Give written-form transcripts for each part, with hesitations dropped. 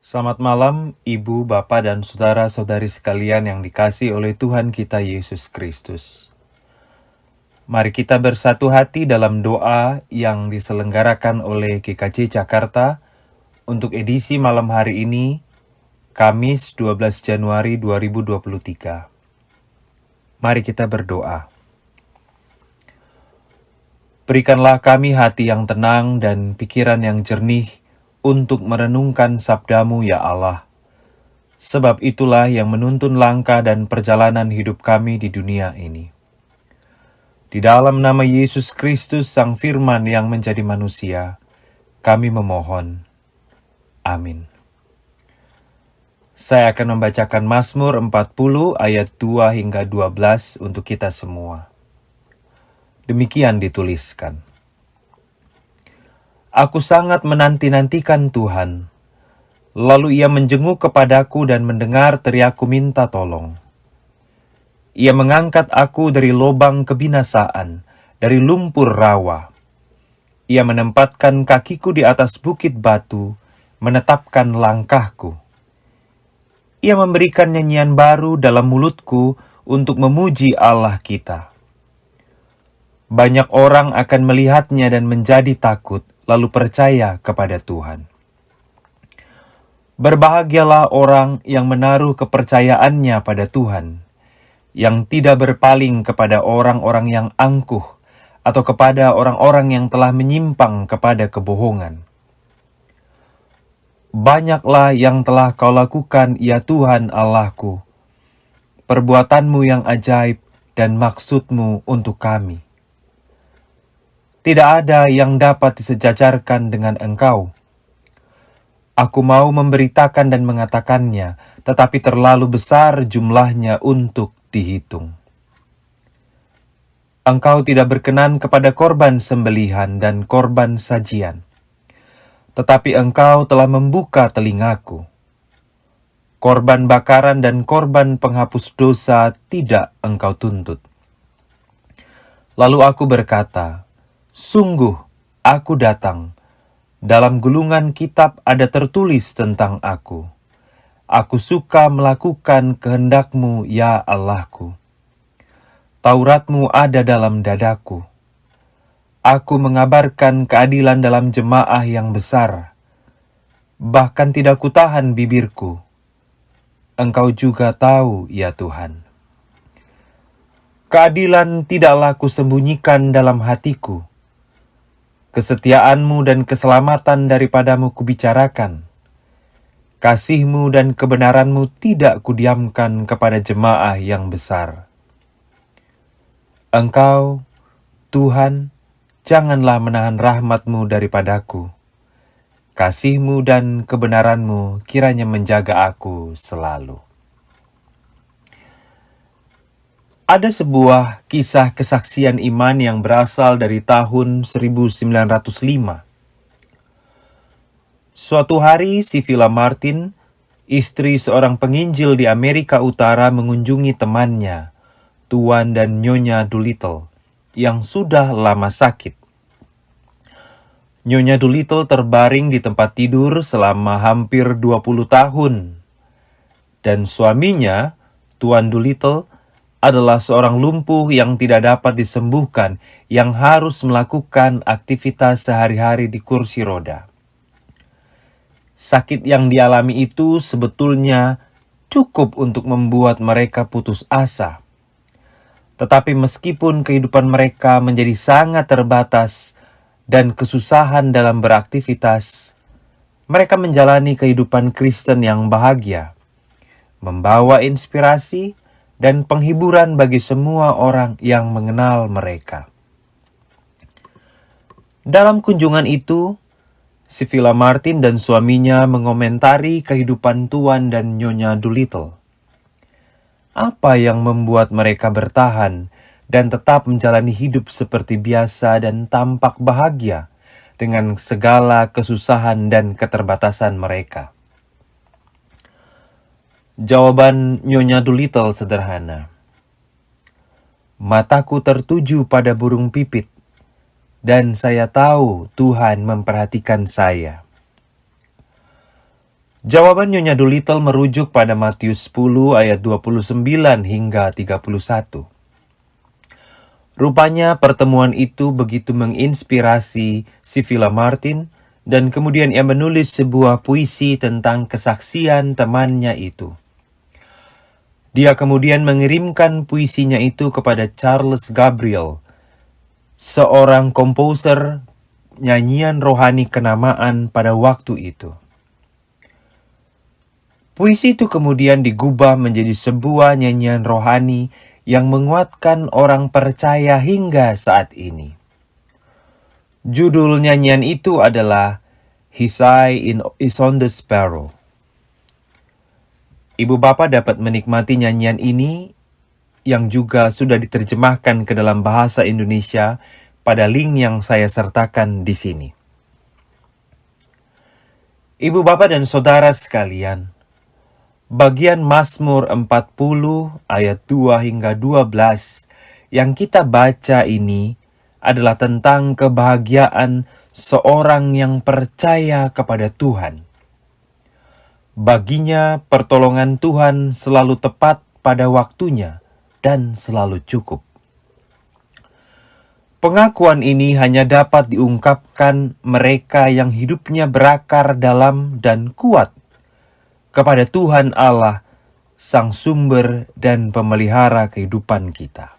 Selamat malam, Ibu, Bapak, dan saudara-saudari sekalian yang dikasihi oleh Tuhan kita Yesus Kristus. Mari kita bersatu hati dalam doa yang diselenggarakan oleh GKJ Jakarta untuk edisi malam hari ini, Kamis 12 Januari 2023. Mari kita berdoa. Berikanlah kami hati yang tenang dan pikiran yang jernih untuk merenungkan sabda-Mu, ya Allah. Sebab itulah yang menuntun langkah dan perjalanan hidup kami di dunia ini. Di dalam nama Yesus Kristus, Sang Firman yang menjadi manusia, kami memohon. Amin. Saya akan membacakan Mazmur 40 ayat 2 hingga 12 untuk kita semua. Demikian dituliskan. Aku sangat menanti-nantikan Tuhan. Lalu ia menjenguk kepadaku dan mendengar teriakku minta tolong. Ia mengangkat aku dari lubang kebinasaan, dari lumpur rawa. Ia menempatkan kakiku di atas bukit batu, menetapkan langkahku. Ia memberikan nyanyian baru dalam mulutku untuk memuji Allah kita. Banyak orang akan melihatnya dan menjadi takut, lalu percaya kepada Tuhan. Berbahagialah orang yang menaruh kepercayaannya pada Tuhan, yang tidak berpaling kepada orang-orang yang angkuh atau kepada orang-orang yang telah menyimpang kepada kebohongan. Banyaklah yang telah Kau lakukan, ya Tuhan Allahku, perbuatan-Mu yang ajaib dan maksud-Mu untuk kami. Tidak ada yang dapat disejajarkan dengan Engkau. Aku mau memberitakan dan mengatakannya, tetapi terlalu besar jumlahnya untuk dihitung. Engkau tidak berkenan kepada korban sembelihan dan korban sajian, tetapi Engkau telah membuka telingaku. Korban bakaran dan korban penghapus dosa tidak Engkau tuntut. Lalu aku berkata, sungguh aku datang. Dalam gulungan kitab ada tertulis tentang aku. Aku suka melakukan kehendak-Mu, ya Allahku. Taurat-Mu ada dalam dadaku. Aku mengabarkan keadilan dalam jemaah yang besar. Bahkan tidak kutahan bibirku. Engkau juga tahu, ya Tuhan. Keadilan tidaklah kusembunyikan dalam hatiku. Kesetiaan-Mu dan keselamatan daripada-Mu kubicarakan. Kasih-Mu dan kebenaran-Mu tidak kudiamkan kepada jemaah yang besar. Engkau, Tuhan, janganlah menahan rahmat-Mu daripadaku. Kasih-Mu dan kebenaran-Mu kiranya menjaga aku selalu. Ada sebuah kisah kesaksian iman yang berasal dari tahun 1905. Suatu hari, si Villa Martin, istri seorang penginjil di Amerika Utara, mengunjungi temannya, Tuan dan Nyonya Doolittle, yang sudah lama sakit. Nyonya Doolittle terbaring di tempat tidur selama hampir 20 tahun. Dan suaminya, Tuan Doolittle, adalah seorang lumpuh yang tidak dapat disembuhkan, yang harus melakukan aktivitas sehari-hari di kursi roda. Sakit yang dialami itu sebetulnya cukup untuk membuat mereka putus asa. Tetapi meskipun kehidupan mereka menjadi sangat terbatas dan kesusahan dalam beraktivitas, mereka menjalani kehidupan Kristen yang bahagia, membawa inspirasi dan penghiburan bagi semua orang yang mengenal mereka. Dalam kunjungan itu, si Villa Martin dan suaminya mengomentari kehidupan Tuan dan Nyonya Doolittle. Apa yang membuat mereka bertahan dan tetap menjalani hidup seperti biasa dan tampak bahagia dengan segala kesusahan dan keterbatasan mereka? Jawaban Nyonya Doolittle sederhana. Mataku tertuju pada burung pipit, dan saya tahu Tuhan memperhatikan saya. Jawaban Nyonya Doolittle merujuk pada Matius 10 ayat 29 hingga 31. Rupanya pertemuan itu begitu menginspirasi Sibylla Martin, dan kemudian ia menulis sebuah puisi tentang kesaksian temannya itu. Dia kemudian mengirimkan puisinya itu kepada Charles Gabriel, seorang komposer nyanyian rohani kenamaan pada waktu itu. Puisi itu kemudian digubah menjadi sebuah nyanyian rohani yang menguatkan orang percaya hingga saat ini. Judul nyanyian itu adalah His Eye is on the Sparrow. Ibu Bapa dapat menikmati nyanyian ini yang juga sudah diterjemahkan ke dalam bahasa Indonesia pada link yang saya sertakan di sini. Ibu Bapa dan Saudara sekalian, bagian Mazmur 40 ayat 2 hingga 12 yang kita baca ini adalah tentang kebahagiaan seorang yang percaya kepada Tuhan. Baginya pertolongan Tuhan selalu tepat pada waktunya dan selalu cukup. Pengakuan ini hanya dapat diungkapkan mereka yang hidupnya berakar dalam dan kuat kepada Tuhan Allah, Sang Sumber dan Pemelihara kehidupan kita.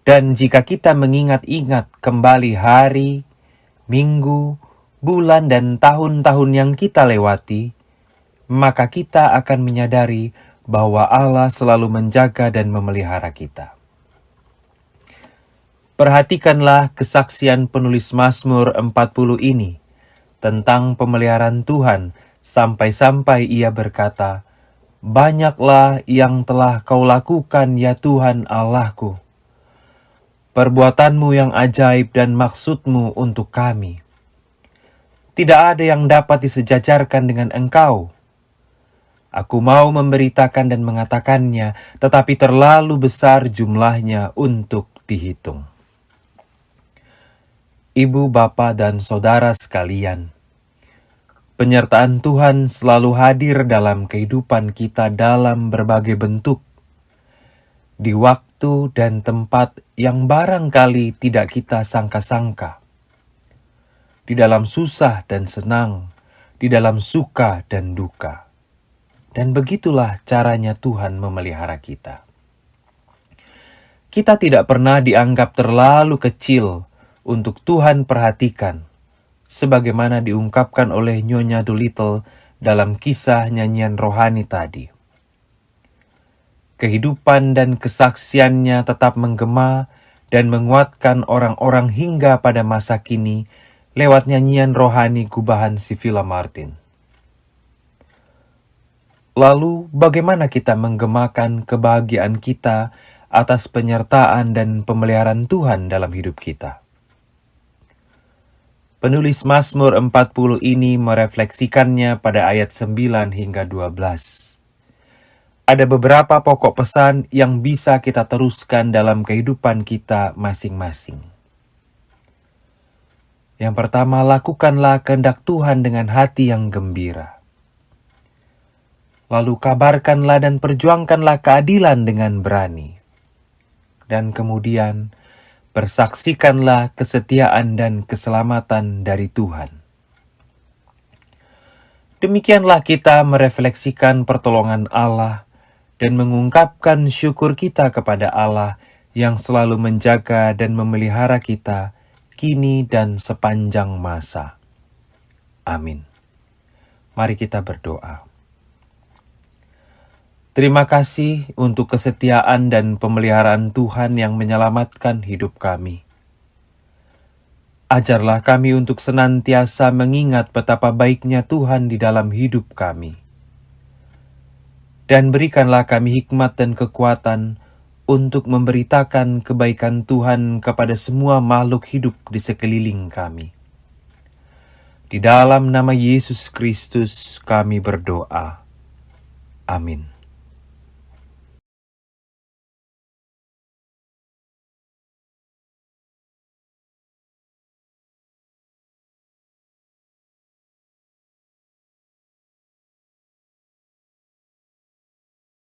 Dan jika kita mengingat-ingat kembali hari, minggu, bulan, dan tahun-tahun yang kita lewati, maka kita akan menyadari bahwa Allah selalu menjaga dan memelihara kita. Perhatikanlah kesaksian penulis Mazmur 40 ini tentang pemeliharaan Tuhan, sampai-sampai ia berkata, "Banyaklah yang telah kau lakukan ya Tuhan Allahku. Perbuatanmu yang ajaib dan maksudmu untuk kami. Tidak ada yang dapat disejajarkan dengan Engkau. Aku mau memberitakan dan mengatakannya, tetapi terlalu besar jumlahnya untuk dihitung." Ibu, Bapa, dan Saudara sekalian, penyertaan Tuhan selalu hadir dalam kehidupan kita dalam berbagai bentuk, di waktu dan tempat yang barangkali tidak kita sangka-sangka, di dalam susah dan senang, di dalam suka dan duka. Dan begitulah caranya Tuhan memelihara kita. Kita tidak pernah dianggap terlalu kecil untuk Tuhan perhatikan, sebagaimana diungkapkan oleh Nyonya Doolittle dalam kisah nyanyian rohani tadi. Kehidupan dan kesaksiannya tetap menggema dan menguatkan orang-orang hingga pada masa kini lewat nyanyian rohani gubahan Sibylla Martin. Lalu bagaimana kita menggemakan kebahagiaan kita atas penyertaan dan pemeliharaan Tuhan dalam hidup kita? Penulis Mazmur 40 ini merefleksikannya pada ayat 9 hingga 12. Ada beberapa pokok pesan yang bisa kita teruskan dalam kehidupan kita masing-masing. Yang pertama, lakukanlah kehendak Tuhan dengan hati yang gembira. Lalu kabarkanlah dan perjuangkanlah keadilan dengan berani. Dan kemudian, bersaksikanlah kesetiaan dan keselamatan dari Tuhan. Demikianlah kita merefleksikan pertolongan Allah dan mengungkapkan syukur kita kepada Allah yang selalu menjaga dan memelihara kita kini dan sepanjang masa. Amin. Mari kita berdoa. Terima kasih untuk kesetiaan dan pemeliharaan Tuhan yang menyelamatkan hidup kami. Ajarlah kami untuk senantiasa mengingat betapa baiknya Tuhan di dalam hidup kami. Dan berikanlah kami hikmat dan kekuatan untuk memberitakan kebaikan Tuhan kepada semua makhluk hidup di sekeliling kami. Di dalam nama Yesus Kristus kami berdoa. Amin.